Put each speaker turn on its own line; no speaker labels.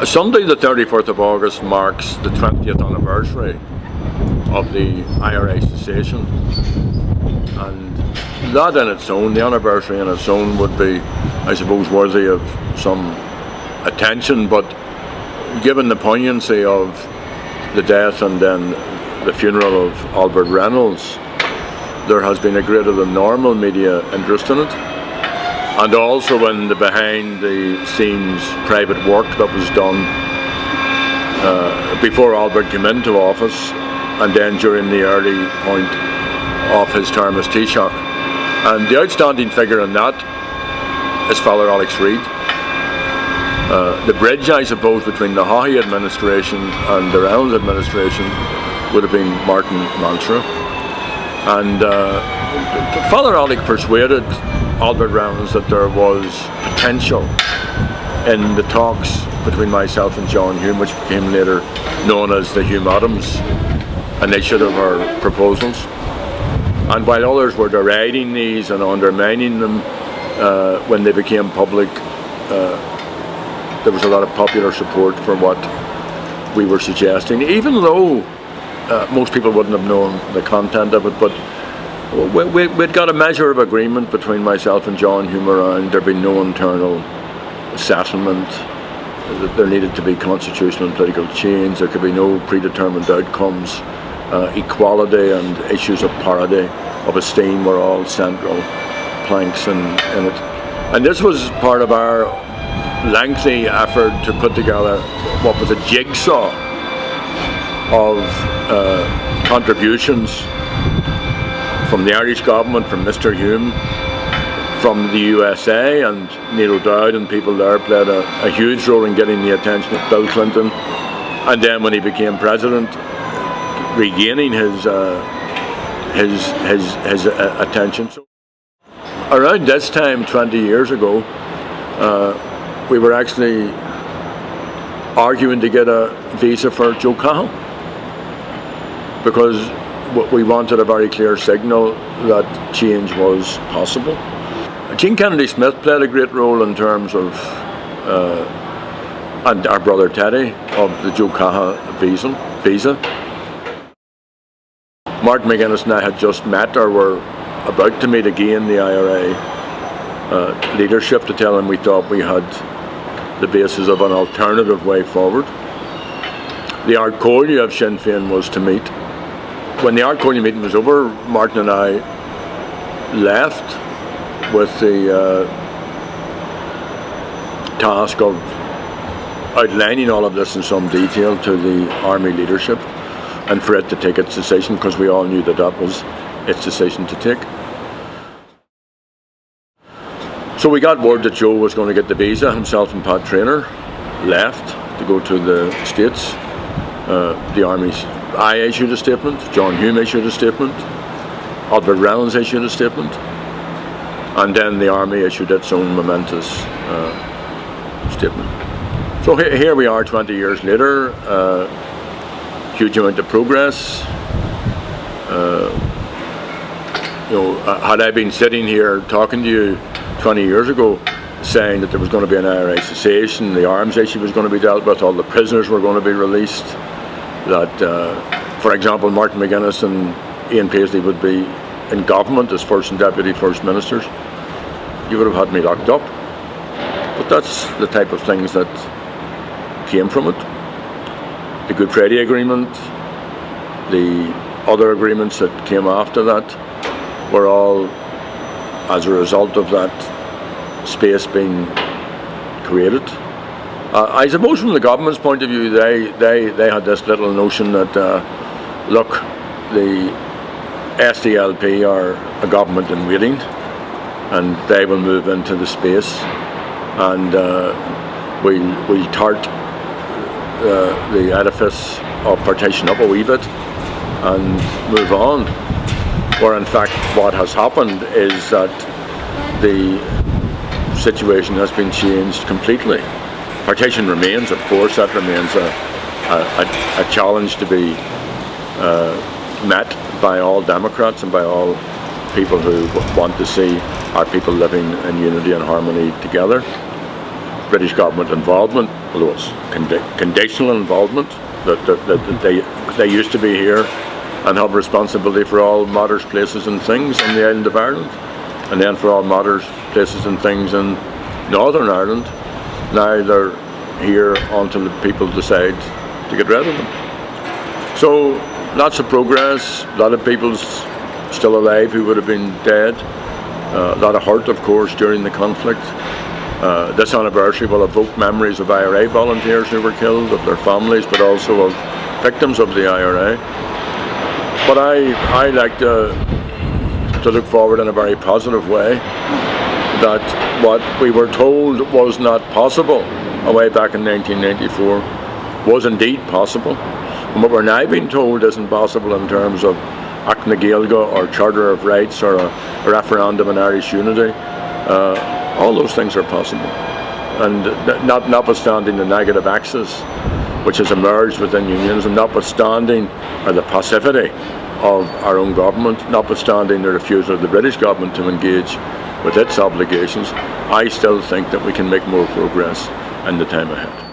Sunday the 31th of August marks the 20th anniversary of the IRA cessation, and that in its own, the anniversary in its own, would be, I suppose, worthy of some attention, but given the poignancy of the death and then the funeral of Albert Reynolds, there has been a greater than normal media interest in it, and also in the behind the scenes private work that was done before Albert came into office and then during the early point of his term as Taoiseach. And the outstanding figure in that is Father Alex Reid. The bridge, I suppose, between the Haughey administration and the Reynolds administration would have been Martin Mansra. And Father Alex persuaded Albert Reynolds that there was potential in the talks between myself and John Hume, which became later known as the Hume Adams initiative or proposals. And while others were deriding these and undermining them when they became public, there was a lot of popular support for what we were suggesting, even though most people wouldn't have known the content of it. But we'd got a measure of agreement between myself and John Hume around there being no internal settlement, that there needed to be constitutional and political change, there could be no predetermined outcomes, equality and issues of parity, of esteem were all central planks in it. And this was part of our lengthy effort to put together what was a jigsaw of contributions from the Irish government, from Mr. Hume, from the USA, and Neil O'Dowd and people there played a huge role in getting the attention of Bill Clinton, and then when he became president, regaining his attention. So around this time, 20 years ago, we were actually arguing to get a visa for Joe Cahill, because we wanted a very clear signal that change was possible. Jean Kennedy Smith played a great role in terms of, and our brother Teddy, of the Joe Cahill visa. Mark McGuinness and I had just met, or were about to meet again, the IRA leadership, to tell them we thought we had the basis of an alternative way forward. The Ardcolia of Sinn Féin was to meet. When the Ardcolia meeting was over, Martin and I left with the task of outlining all of this in some detail to the Army leadership, and for it to take its decision, because we all knew that that was its decision to take. So we got word that Joe was going to get the visa. Himself and Pat Traynor left to go to the States. The Army's, I issued a statement, John Hume issued a statement, Albert Reynolds issued a statement, and then the Army issued its own momentous statement. So here we are 20 years later, huge amount of progress. Had I been sitting here talking to you 20 years ago saying that there was going to be an IRA cessation, the arms issue was going to be dealt with, all the prisoners were going to be released, that, for example, Martin McGuinness and Ian Paisley would be in government as First and Deputy First Ministers, you would have had me locked up. But that's the type of things that came from it. The Good Friday Agreement, the other agreements that came after that, were all as a result of that space being created. I suppose from the government's point of view, they had this little notion that, look, the SDLP are a government in waiting, and they will move into the space, and we'll tart the edifice of partition up a wee bit and move on. Where in fact what has happened is that the situation has been changed completely. Partition remains, of course, that remains a challenge to be met by all Democrats and by all people who want to see our people living in unity and harmony together. British government involvement, although it's conditional involvement, that they used to be here and have responsibility for all matters, places and things on the island of Ireland, and then for all matters, places and things in Northern Ireland. Now they're here until the people decide to get rid of them. So lots of progress, a lot of people's still alive who would have been dead, a lot of hurt of course during the conflict. This anniversary will evoke memories of IRA volunteers who were killed, of their families, but also of victims of the IRA. But I like to look forward in a very positive way, that what we were told was not possible way back in 1994 was indeed possible. And what we're now being told isn't possible in terms of Act na Gaeilge or Charter of Rights or a referendum on Irish unity. All those things are possible. And notwithstanding the negative axis which has emerged within unionism, notwithstanding the passivity of our own government, notwithstanding the refusal of the British government to engage with its obligations, I still think that we can make more progress in the time ahead.